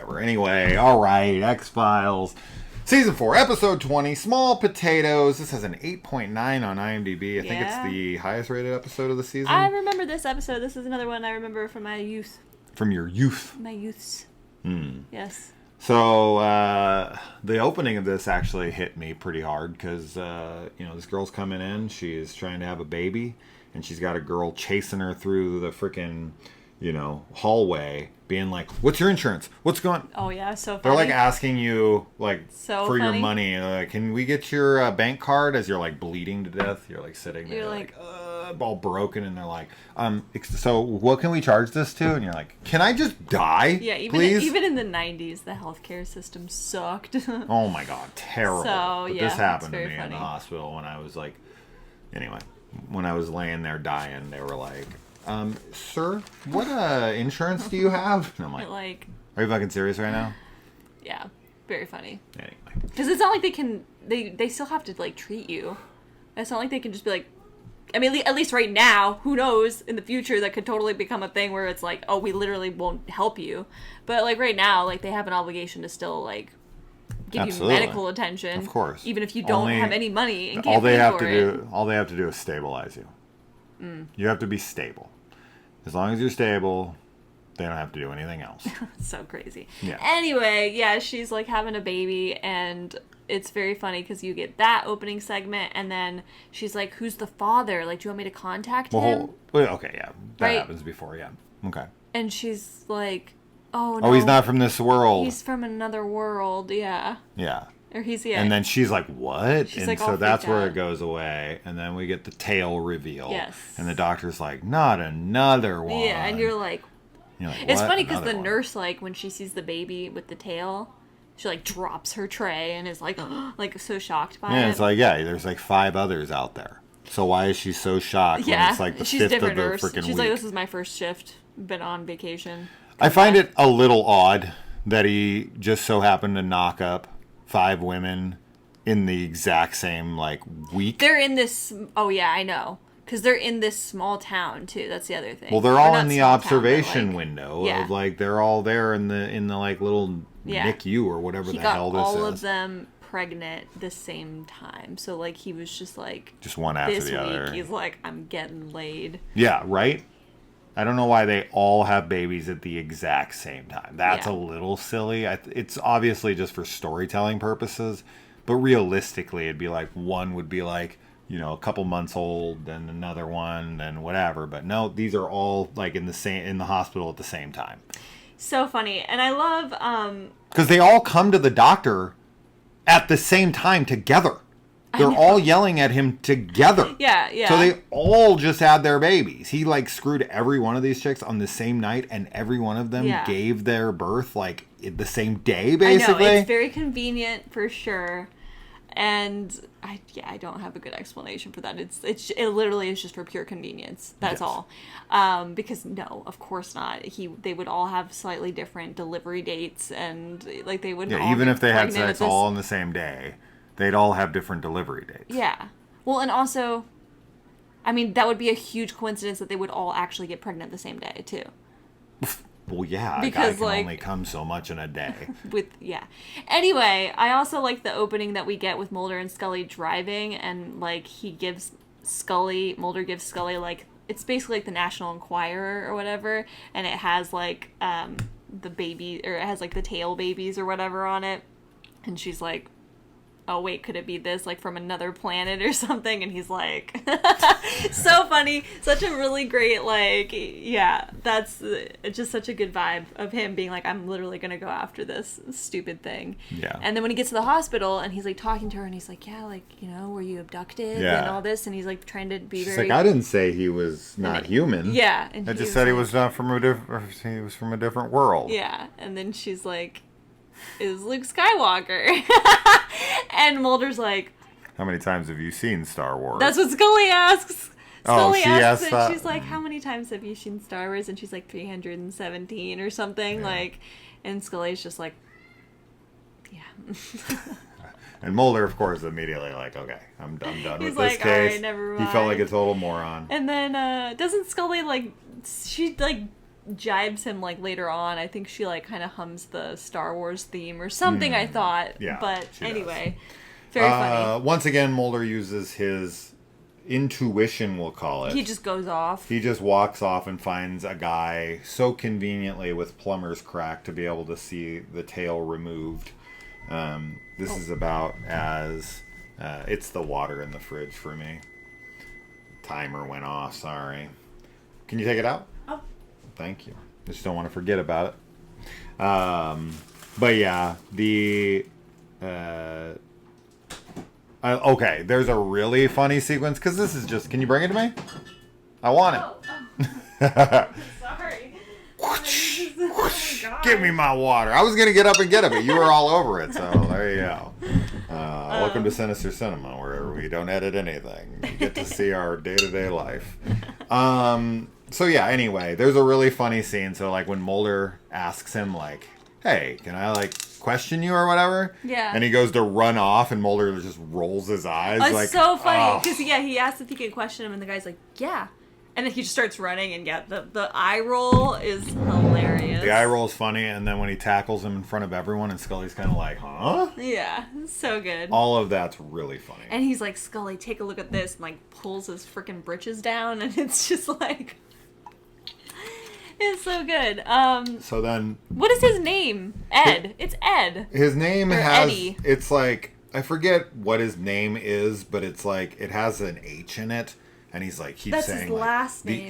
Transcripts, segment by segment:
whatever. Anyway, all right, X-Files. Season 4, Episode 20, Small Potatoes. This has an 8.9 on IMDb. I think it's the highest rated episode of the season. I remember this episode. This is another one I remember from my youth. From your youth? My youths. Yes. So, the opening of this actually hit me pretty hard because, this girl's coming in. She is trying to have a baby, and she's got a girl chasing her through the freaking, hallway, being like, "What's your insurance? What's going?" Oh yeah, so funny. They're like asking you for your money. Like, can we get your bank card? As you're like bleeding to death, you're like sitting there, like all broken, and they're like, so what can we charge this to? And you're like, can I just die? Yeah, even in the 90s, the healthcare system sucked. Oh my god, terrible. So but this happened to me in the hospital when I was like, when I was laying there dying, they were like, sir, what insurance do you have? And I'm like, are you fucking serious right now? Yeah, very funny. Anyway. Because it's not like they still have to, treat you. It's not like they can just be like, I mean, at least right now, who knows, in the future, that could totally become a thing where it's like, oh, we literally won't help you. But, right now, they have an obligation to still, give Absolutely. You medical attention. Of course. Even if you don't have any money and all can't they pay have for to it. do All they have to do is stabilize you. You have to be stable. As long as you're stable, they don't have to do anything else. So crazy. Yeah. Anyway, yeah, she's having a baby, and it's very funny because you get that opening segment, and then she's like, "Who's the father? Do you want me to contact him?" Okay, yeah, that right? happens before, yeah. Okay. And she's like, "Oh no, oh, he's not from this world. He's from another world." Yeah. Yeah. Or he's And then she's like, "What?" She's and so that's where it goes away, and then we get the tail reveal. Yes. And the doctor's like, "Not another one." Yeah, and you're like, it's what? funny because the Another one? nurse, when she sees the baby with the tail, she drops her tray and is like so shocked by it. Yeah, it's like, there's 5 others out there. So why is she so shocked when it's the she's 5th of the nurse. freaking She's week? like, "This is my first shift. Been on vacation." I find it a little odd that he just so happened to knock up 5 women in the exact same week. They're in this. Oh yeah, I know. Because they're in this small town too. That's the other thing. Well, they're all in the observation window yeah. of they're all there in the little NICU or whatever the hell this is. He got all of them pregnant the same time. So he was just just one after this the other. Week, he's like, "I'm getting laid." Yeah, right. I don't know why they all have babies at the exact same time. That's a little silly. It's obviously just for storytelling purposes, but realistically, it'd be one would be a couple months old, then another one, then whatever. But no, these are all in the hospital at the same time. So funny. And I love because they all come to the doctor at the same time together. They're all yelling at him together. Yeah, yeah. So they all just had their babies. He screwed every one of these chicks on the same night, and every one of them gave their birth the same day, basically. I know, it's very convenient for sure. And I don't have a good explanation for that. It literally is just for pure convenience. That's all. Because no, of course not. They would all have slightly different delivery dates, and they wouldn't. Yeah, even if they had sex all on the same day, they'd all have different delivery dates. Yeah. Well, and also, I mean, that would be a huge coincidence that they would all actually get pregnant the same day too. Well, yeah, because a guy can only come so much in a day. Anyway, I also like the opening that we get with Mulder and Scully driving, and Mulder gives Scully it's basically the National Enquirer or whatever, and it has the baby, or it has the tail babies or whatever on it, and she's like, "Oh wait, could it be this from another planet or something?" And he's like, so funny, such a really great that's just such a good vibe of him being like, "I'm literally gonna go after this stupid thing." Yeah. And then when he gets to the hospital and he's talking to her and he's like, "Yeah, were you abducted and all this?" And he's trying to be She's very. I didn't say he was not human. Yeah. And I just said he was from a different world. Yeah, and then she's like, "Is Luke Skywalker?" And Mulder's like, "How many times have you seen Star Wars?" That's what Scully asks. Scully asks that. She's like, "How many times have you seen Star Wars?" And she's like, 317 or something. Yeah. And Scully's just like, "Yeah." And Mulder, of course, immediately "Okay, I'm done He's with like, this case." "All right, never mind." He felt like a total moron. And then doesn't Scully she jibes him like later on. I think she like kind of hums the Star Wars theme or something. I thought, Yeah, but she anyway, very funny. Once again, Mulder uses his intuition, we'll call it. He just goes off. He just walks off and finds a guy so conveniently with plumber's crack to be able to see the tail removed. This is about as... it's the water in the fridge for me. Timer went off, sorry. Can you take it out? Oh. Thank you. Just don't want to forget about it. But yeah, okay, there's a really funny sequence, because this is just... Can you bring it to me? I want it. Oh. Sorry. Oh, God. Give me my water. I was going to get up and get it, but you were all over it, so there you go. Welcome to Sinister Cinema, where we don't edit anything. You get to see our day-to-day life. So yeah, anyway, there's a really funny scene. So like when Mulder asks him like, hey, can I like question you or whatever? Yeah. And he goes to run off and Mulder just rolls his eyes. It's like, so funny oh. because he asked if he could question him and the guy's like, yeah. And then he just starts running and the eye roll is hilarious. The eye roll is funny, and then when he tackles him in front of everyone and Scully's kind of like, huh? Yeah, so good. All of that's really funny. And he's like, Scully, take a look at this, and like pulls his freaking britches down, and it's just like... It's so good. So then... What is his name? Ed. It's Ed. His name or has... Eddie. It's like... I forget what his name is, but it's like... It has an H in it. And he's like... Keeps That's saying, his like, last the name.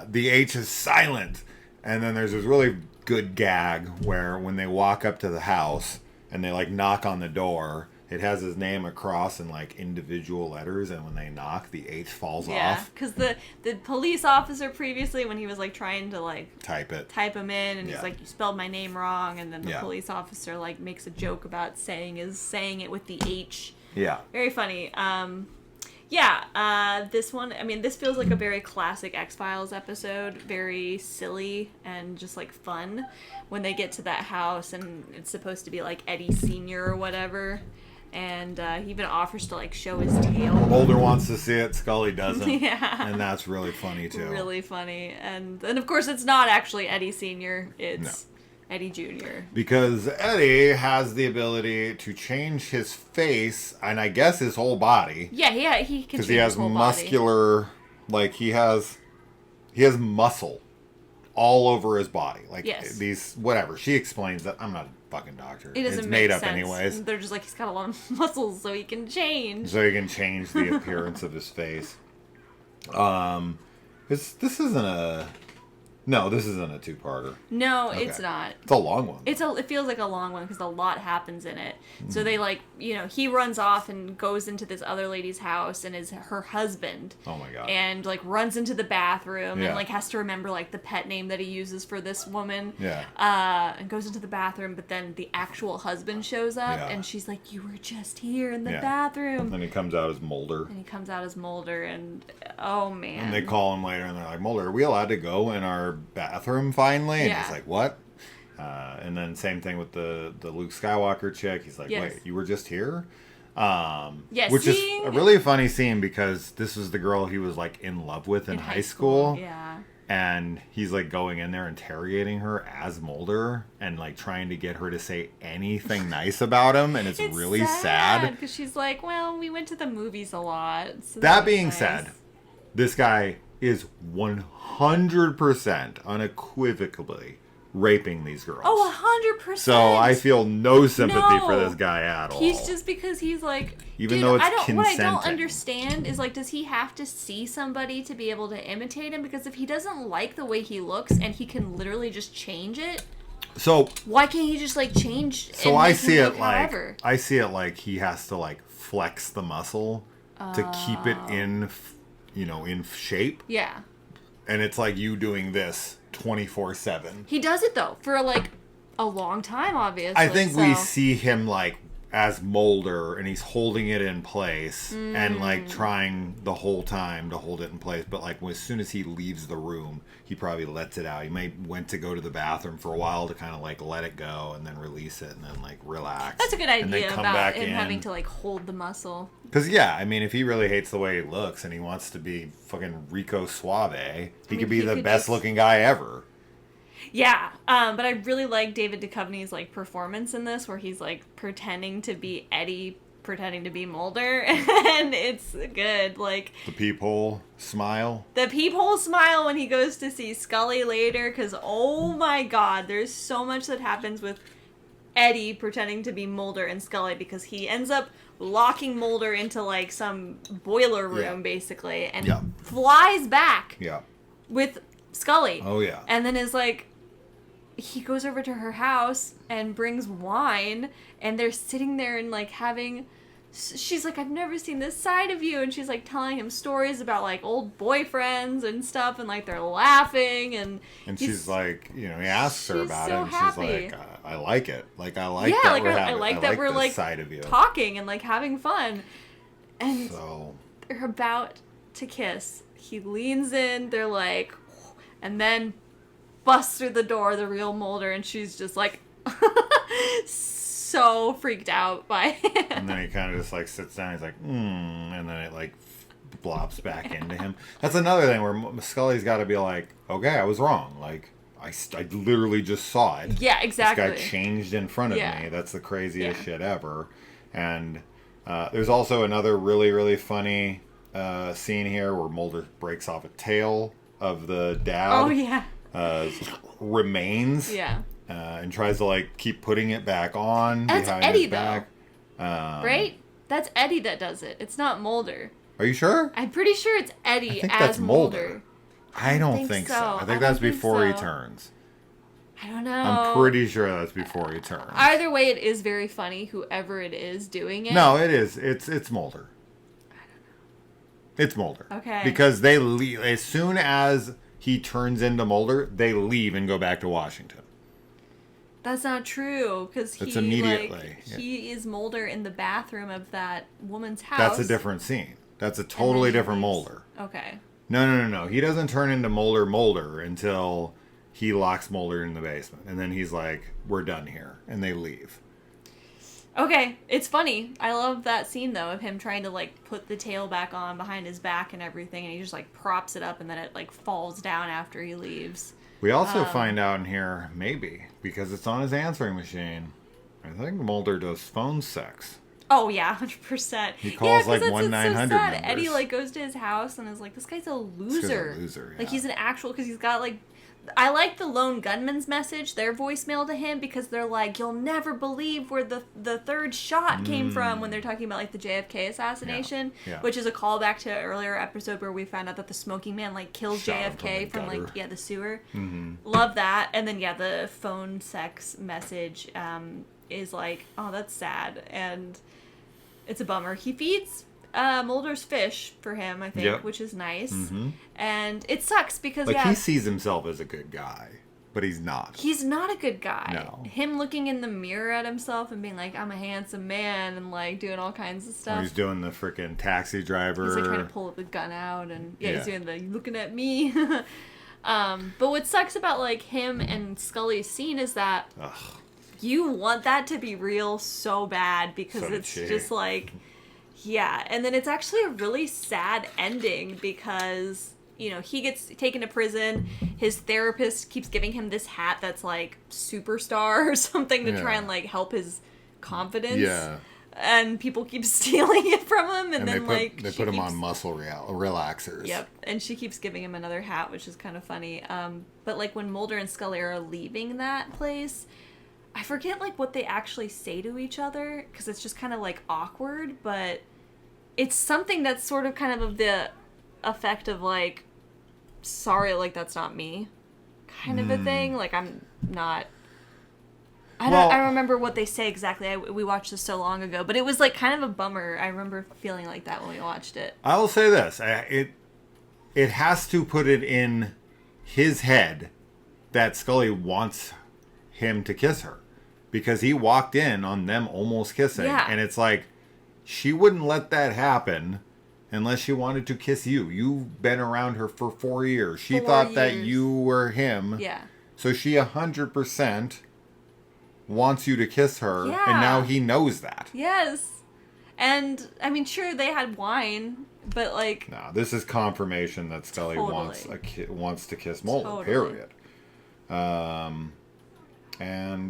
the H is silent. And then there's this really good gag where when they walk up to the house and they like knock on the door... It has his name across in like individual letters, and when they knock, the H falls off. Yeah, because the police officer previously, when he was like trying to like type him in, and yeah. he's like, you spelled my name wrong, and then the Yeah. police officer like makes a joke about saying it with the H. Yeah. Very funny. This one, I mean, this feels like a very classic X-Files episode. Very silly and just, like, fun. When they get to that house and it's supposed to be, like, Eddie Sr. or whatever. And he even offers to, like, show his tail. Mulder wants to see it, Scully doesn't. Yeah. And that's really funny, too. Really funny. And of course, it's not actually Eddie Sr. It's Eddie Jr. Because Eddie has the ability to change his face, and I guess his whole body. Yeah, he can change he has his whole muscular, body. like, he has muscle all over his body. Like, yes. these, whatever. She explains that. I'm not a fucking doctor. It doesn't it's make made up sense. anyways. They're just like, he's got a lot of muscles, so he can change. So he can change the appearance of his face. This isn't a... No, this isn't a two-parter. No, Okay. it's not. It's a long one. It feels like a long one because a lot happens in it. So they like, he runs off and goes into this other lady's house and is her husband. Oh my god. And like runs into the bathroom Yeah. and like has to remember like the pet name that he uses for this woman. Yeah. And goes into the bathroom, but then the actual husband shows up Yeah. and she's like, "You were just here in the Yeah. bathroom." And he comes out as Mulder. And he comes out as Mulder, and oh man. And they call him later and they're like, Mulder, are we allowed to go in our bathroom finally? And Yeah. he's like, what? And then same thing with the Luke Skywalker chick. He's like, Yes. wait, you were just here? Yes, Which is a really funny scene because this was the girl he was like in love with in high school. Yeah. And he's like going in there interrogating her as Mulder and like trying to get her to say anything nice about him, and it's really sad because she's like, well, we went to the movies a lot. So that was being nice. said, this guy is 100% unequivocally raping these girls. Oh, 100%. So I feel no sympathy for No. this guy at all. He's just because he's like, Even dude, though it's what I don't consenting. understand is like, does he have to see somebody to be able to imitate him? Because if he doesn't like the way he looks and he can literally just change it, so why can't he just like change? So and I make see him it look like however? I see it like he has to like flex the muscle to keep it in in shape, Yeah. and it's like you doing this 24/7. He does it though for like a long time, obviously. I think we so- see him like as Mulder, and he's holding it in place and like Mm. trying the whole time to hold it in place. But like as soon as he leaves the room, he probably lets it out. He might went to go to the bathroom for a while to kind of like let it go and then release it and then like relax. That's a good and then idea come about back him in. having to like hold the muscle. Because, yeah, I mean, if he really hates the way he looks and he wants to be fucking Rico Suave, he could be the best looking guy ever. Yeah, but I really like David Duchovny's like performance in this, where he's like pretending to be Eddie, pretending to be Mulder, and it's good. Like The peephole smile. the peephole smile when he goes to see Scully later, because oh my god, there's so much that happens with Eddie pretending to be Mulder and Scully, because he ends up locking Mulder into like some boiler room basically, and flies back with Scully. Oh yeah. And then is like, he goes over to her house and brings wine, and they're sitting there and like having, she's like, I've never seen this side of you, and she's like telling him stories about like old boyfriends and stuff, and like they're laughing, and she's like, he asks her about it, and happy. She's like, I like it, like I like that like we're I like that we're like side of you talking and like having fun, and so they're about to kiss. He leans in, they're like, and then busts through the door the real Mulder, and she's just like so freaked out by him. And then he kind of just like sits down, he's like and then it like blops back into him. That's another thing where Scully's got to be like, okay, I was wrong, like I literally just saw it. Yeah, exactly. This guy changed in front of me. That's the craziest shit ever. And there's also another really, really funny scene here where Mulder breaks off a tail of the dad. Oh, yeah. Remains. Yeah. And tries to like keep putting it back on. That's behind Eddie, his back. Right? That's Eddie that does it. It's not Mulder. Are you sure? I'm pretty sure it's Eddie I think as that's Mulder. I don't think so. I think that's before he turns. I don't know. I'm pretty sure that's before he turns. Either way, it is very funny, whoever it is doing it. No, it is. It's Mulder. I don't know. It's Mulder. Okay. Because they leave. As soon as he turns into Mulder, they leave and go back to Washington. That's not true, because he, immediately. He is Mulder in the bathroom of that woman's house. That's a different scene. That's a totally different Mulder. Okay. No. He doesn't turn into Mulder until he locks Mulder in the basement. And then he's like, we're done here. And they leave. Okay. It's funny. I love that scene, though, of him trying to, like, put the tail back on behind his back and everything. And he just, like, props it up and then it, like, falls down after he leaves. We also find out in here, maybe, because it's on his answering machine, I think Mulder does phone sex. Oh, yeah, 100%. He calls, like, 1-900 so numbers. Eddie, like, goes to his house and is like, this guy's a loser. This guy's a loser, yeah. Like, he's an actual, because he's got, like, I like the lone gunman's message, their voicemail to him, because they're like, you'll never believe where the third shot came from, when they're talking about, like, the JFK assassination, which is a callback to an earlier episode where we found out that the smoking man, like, killed JFK from like, the sewer. Mm-hmm. Love that. And then, the phone sex message is like, oh, that's sad, and it's a bummer. He feeds Mulder's fish for him, I think, which is nice. Mm-hmm. And it sucks because, he sees himself as a good guy, but he's not. He's not a good guy. No. Him looking in the mirror at himself and being like, I'm a handsome man, and, like, doing all kinds of stuff. Or he's doing the freaking taxi driver. He's, like, trying to pull the gun out, and, he's doing the, looking at me. But what sucks about, like, him and Scully's scene is that you want that to be real so bad, because it's just, like... Yeah, and then it's actually a really sad ending because, he gets taken to prison. His therapist keeps giving him this hat that's like Superstar or something to try and like help his confidence. Yeah. And people keep stealing it from him, and then they put him on muscle relaxers. Yep, and she keeps giving him another hat, which is kind of funny. But like when Mulder and Scully are leaving that place, I forget like what they actually say to each other, because it's just kind of like awkward, but it's something that's sort of kind of the effect of like, sorry, like that's not me, kind of a thing. Like I'm not. I don't remember what they say exactly. We watched this so long ago, but it was like kind of a bummer. I remember feeling like that when we watched it. I will say this: it has to put it in his head that Scully wants him to kiss her, because he walked in on them almost kissing, and it's like she wouldn't let that happen unless she wanted to kiss you. You've been around her for 4 years. She thought that you were him. Yeah. So she 100% wants you to kiss her, and now he knows that. Yes. And, I mean, sure, they had wine, but, like... No, this is confirmation that Scully wants to kiss Mulder, period. And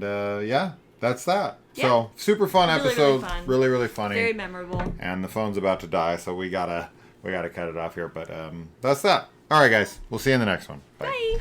yeah, that's that. Yeah. So super fun Really, episode. really fun. Really, really funny. Very memorable. And the phone's about to die, so we gotta cut it off here. But that's that. All right, guys. We'll see you in the next one. Bye. Bye.